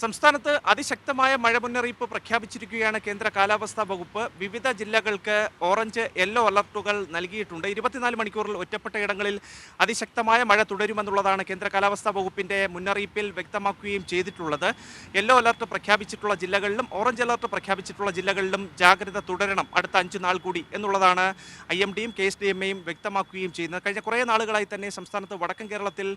സംസ്ഥാനത്ത് അതിശക്തമായ മഴ മുന്നറിയിപ്പ് പ്രഖ്യാപിച്ചിരിക്കുകയാണ് കേന്ദ്ര കാലാവസ്ഥാ വകുപ്പ്. വിവിധ ജില്ലകൾക്ക് ഓറഞ്ച്, യെല്ലോ അലർട്ടുകൾ നൽകിയിട്ടുണ്ട്. 24 മണിക്കൂറിൽ ഒറ്റപ്പെട്ട ഇടങ്ങളിൽ അതിശക്തമായ മഴ തുടരുമെന്നുള്ളതാണ് കേന്ദ്ര കാലാവസ്ഥാ വകുപ്പിന്റെ മുന്നറിയിപ്പിൽ വ്യക്തമാക്കുകയും ചെയ്തിട്ടുള്ളത്. യെല്ലോ അലർട്ട് പ്രഖ്യാപിച്ചിട്ടുള്ള ജില്ലകളിലും ഓറഞ്ച് അലർട്ട് പ്രഖ്യാപിച്ചിട്ടുള്ള ജില്ലകളിലും ജാഗ്രത തുടരണം അടുത്ത 5 നാൾ കൂടി എന്നുള്ളതാണ് IMDയും KSDMAയും വ്യക്തമാക്കുകയും ചെയ്യുന്നത്. കഴിഞ്ഞ കുറേ നാളുകളായി തന്നെ സംസ്ഥാനത്ത് വടക്കൻ കേരളത്തിൽ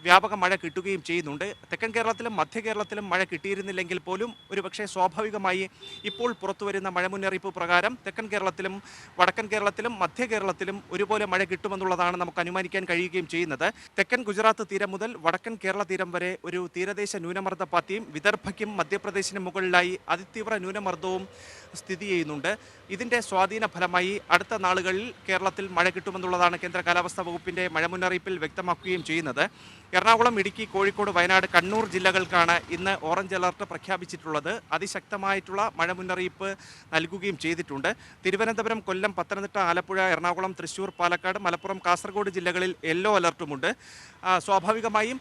വ്യാപക മഴ കിട്ടുകയും ചെയ്യുന്നുണ്ട്. തെക്കൻ കേരളത്തിലും മധ്യ കേരളത്തിലും മഴ കിട്ടിയിരുന്നില്ലെങ്കിൽ പോലും ഒരുപക്ഷെ സ്വാഭാവികമായി ഇപ്പോൾ പുറത്തുവരുന്ന മഴ മുന്നറിയിപ്പ് പ്രകാരം തെക്കൻ കേരളത്തിലും വടക്കൻ കേരളത്തിലും മധ്യ കേരളത്തിലും ഒരുപോലെ മഴ കിട്ടുമെന്നുള്ളതാണ് നമുക്ക് അനുമാനിക്കാൻ കഴിയുകയും ചെയ്യുന്നത്. തെക്കൻ ഗുജറാത്ത് തീരം മുതൽ വടക്കൻ കേരള തീരം വരെ ഒരു തീരദേശ ന്യൂനമർദ്ദ പാത്തിയും വിദർഭയ്ക്കും മധ്യപ്രദേശിനും മുകളിലായി അതിതീവ്ര ന്യൂനമർദ്ദവും സ്ഥിതി ചെയ്യുന്നുണ്ട്. ഇതിൻ്റെ സ്വാധീന ഫലമായി അടുത്ത നാളുകളിൽ കേരളത്തിൽ മഴ കിട്ടുമെന്നുള്ളതാണ് കേന്ദ്ര കാലാവസ്ഥാ വകുപ്പിൻ്റെ മഴ മുന്നറിയിപ്പിൽ വ്യക്തമാക്കുകയും ചെയ്യുന്നത്. എറണാകുളം, ഇടുക്കി, കോഴിക്കോട്, വയനാട്, കണ്ണൂർ ജില്ലകൾക്കാണ് ഇന്ന് ഓറഞ്ച് അലർട്ട് പ്രഖ്യാപിച്ചിട്ടുള്ളത്. അതിശക്തമായിട്ടുള്ള മഴ മുന്നറിയിപ്പ് നൽകുകയും ചെയ്തിട്ടുണ്ട്. തിരുവനന്തപുരം, കൊല്ലം, പത്തനംതിട്ട, ആലപ്പുഴ, എറണാകുളം, തൃശ്ശൂർ, പാലക്കാട്, മലപ്പുറം, കാസർഗോഡ് ജില്ലകളിൽ യെല്ലോ അലർട്ടുമുണ്ട്. സ്വാഭാവികമായും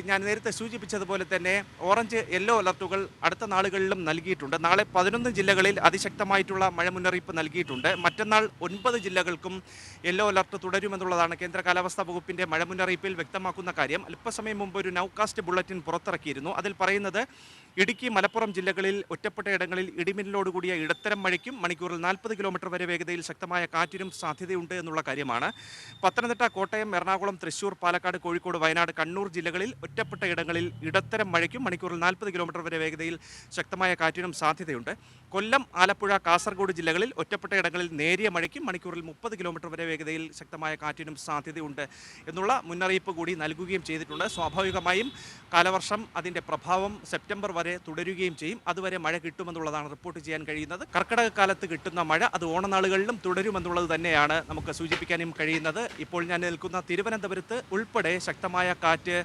ഞാൻ നേരത്തെ സൂചിപ്പിച്ചതുപോലെ തന്നെ ഓറഞ്ച്, യെല്ലോ അലർട്ടുകൾ അടുത്ത നാളുകളിലും നൽകിയിട്ടുണ്ട്. നാളെ 11 ജില്ലകളിൽ അതിശക്തമായിട്ടുള്ള മഴ മുന്നറിയിപ്പ് നൽകിയിട്ടുണ്ട്. മറ്റന്നാൾ 9 ജില്ലകൾക്കും യെല്ലോ അലർട്ട് തുടരുമെന്നുള്ളതാണ് കേന്ദ്ര കാലാവസ്ഥാ വകുപ്പിൻ്റെ മഴ മുന്നറിയിപ്പിൽ വ്യക്തമാക്കുന്ന കാര്യം. അല്പസമയം മുമ്പ് ഒരു നൗകാസ്റ്റ് ബുള്ളറ്റിൻ പുറത്തിറക്കിയിരുന്നു. അതിൽ പറയുന്നത് ഇടുക്കി, മലപ്പുറം ജില്ലകളിൽ ഒറ്റപ്പെട്ട ഇടങ്ങളിൽ ഇടിമിന്നലോടുകൂടിയ ഇടത്തരം മഴയ്ക്കും മണിക്കൂറിൽ 40 കിലോമീറ്റർ വരെ വേഗതയിൽ ശക്തമായ കാറ്റിനും സാധ്യതയുണ്ട് എന്നുള്ള കാര്യമാണ്. പത്തനംതിട്ട, കോട്ടയം, എറണാകുളം, തൃശ്ശൂർ, പാലക്കാട്, കോഴിക്കോട്, വയനാട്, കണ്ണൂർ ജില്ലകളിൽ ഒറ്റപ്പെട്ട ഇടങ്ങളിൽ ഇടത്തരം മഴയ്ക്കും മണിക്കൂറിൽ 40 കിലോമീറ്റർ വരെ വേഗതയിൽ ശക്തമായ കാറ്റിനും സാധ്യതയുണ്ട്. കൊല്ലം, ആലപ്പുഴ, കാസർഗോഡ് ജില്ലകളിൽ ഒറ്റപ്പെട്ട ഇടങ്ങളിൽ നേരിയ മഴയ്ക്കും മണിക്കൂറിൽ 30 കിലോമീറ്റർ വരെ വേഗതയിൽ ശക്തമായ കാറ്റിനും സാധ്യതയുണ്ട് എന്നുള്ള മുന്നറിയിപ്പ് കൂടി നൽകുകയും ചെയ്തിട്ടുണ്ട്. സ്വാഭാവികമായും കാലവർഷം അതിൻ്റെ പ്രഭാവം സെപ്റ്റംബർ വരെ തുടരുകയും ചെയ്യും. അതുവരെ മഴ കിട്ടുമെന്നുള്ളതാണ് റിപ്പോർട്ട് ചെയ്യാൻ കഴിയുന്നത്. കർക്കിടക കാലത്ത് കിട്ടുന്ന മഴ അത് ഓണനാളുകളിലും തുടരുമെന്നുള്ളത് തന്നെയാണ് നമുക്ക് സൂചിപ്പിക്കാനും കഴിയുന്നത്. ഇപ്പോൾ ഞാൻ നിൽക്കുന്ന തിരുവനന്തപുരത്ത് ഉൾപ്പെടെ ശക്തമായ കാറ്റ്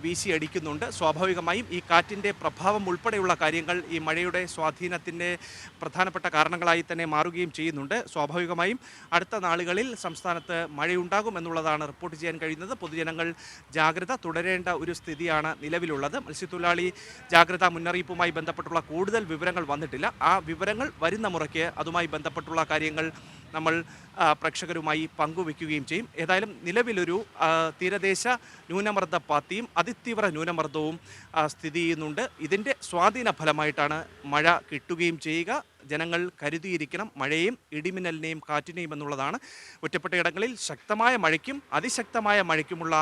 വീശിയടിക്കുന്നുണ്ട്. സ്വാഭാവികമായും ഈ കാറ്റിൻ്റെ പ്രഭാവം ഉൾപ്പെടെയുള്ള കാര്യങ്ങൾ ഈ മഴയുടെ സ്വാധീനത്തിൻ്റെ പ്രധാനപ്പെട്ട കാരണങ്ങളായി തന്നെ മാറുകയും ചെയ്യുന്നുണ്ട്. സ്വാഭാവികമായും അടുത്ത നാളുകളിൽ സംസ്ഥാനത്ത് മഴയുണ്ടാകും എന്നുള്ളതാണ് റിപ്പോർട്ട് ചെയ്യാൻ കഴിയുന്നത്. പൊതുജനങ്ങൾ ജാഗ്രത തുടരേണ്ട ഒരു സ്ഥിതിയാണ് നിലവിലുള്ളത്. മത്സ്യത്തൊഴിലാളി ജാഗ്രതാ മുന്നറിയിപ്പുമായി ബന്ധപ്പെട്ടുള്ള കൂടുതൽ വിവരങ്ങൾ വന്നിട്ടില്ല. ആ വിവരങ്ങൾ വരുന്ന മുറയ്ക്ക് അതുമായി ബന്ധപ്പെട്ടുള്ള കാര്യങ്ങൾ നമ്മൾ പ്രേക്ഷകരുമായി പങ്കുവയ്ക്കുകയും ചെയ്യും. ഏതായാലും നിലവിലൊരു തീരദേശ ന്യൂനമർദ്ദ പാത്തിയും അതിതീവ്ര ന്യൂനമർദ്ദവും സ്ഥിതി ചെയ്യുന്നുണ്ട്. ഇതിൻ്റെ സ്വാധീന ഫലമായിട്ടാണ് മഴ കിട്ടുകയും ചെയ്യുക. ജനങ്ങൾ കരുതിയിരിക്കണം മഴയെയും ഇടിമിന്നലിനെയും കാറ്റിനെയും എന്നുള്ളതാണ്. ഒറ്റപ്പെട്ട ഇടങ്ങളിൽ ശക്തമായ മഴയ്ക്കും അതിശക്തമായ മഴയ്ക്കുമുള്ള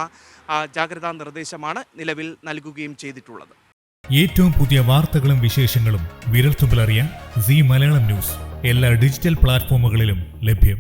ജാഗ്രതാ നിർദ്ദേശമാണ് നിലവിൽ നൽകുകയും ചെയ്തിട്ടുള്ളത്. ഏറ്റവും പുതിയ വാർത്തകളും വിശേഷങ്ങളും വിരൽത്തുമ്പിലറിയാൻ സീ മലയാളം ന്യൂസ് എല്ലാ ഡിജിറ്റൽ പ്ലാറ്റ്ഫോമുകളിലും ലഭ്യം.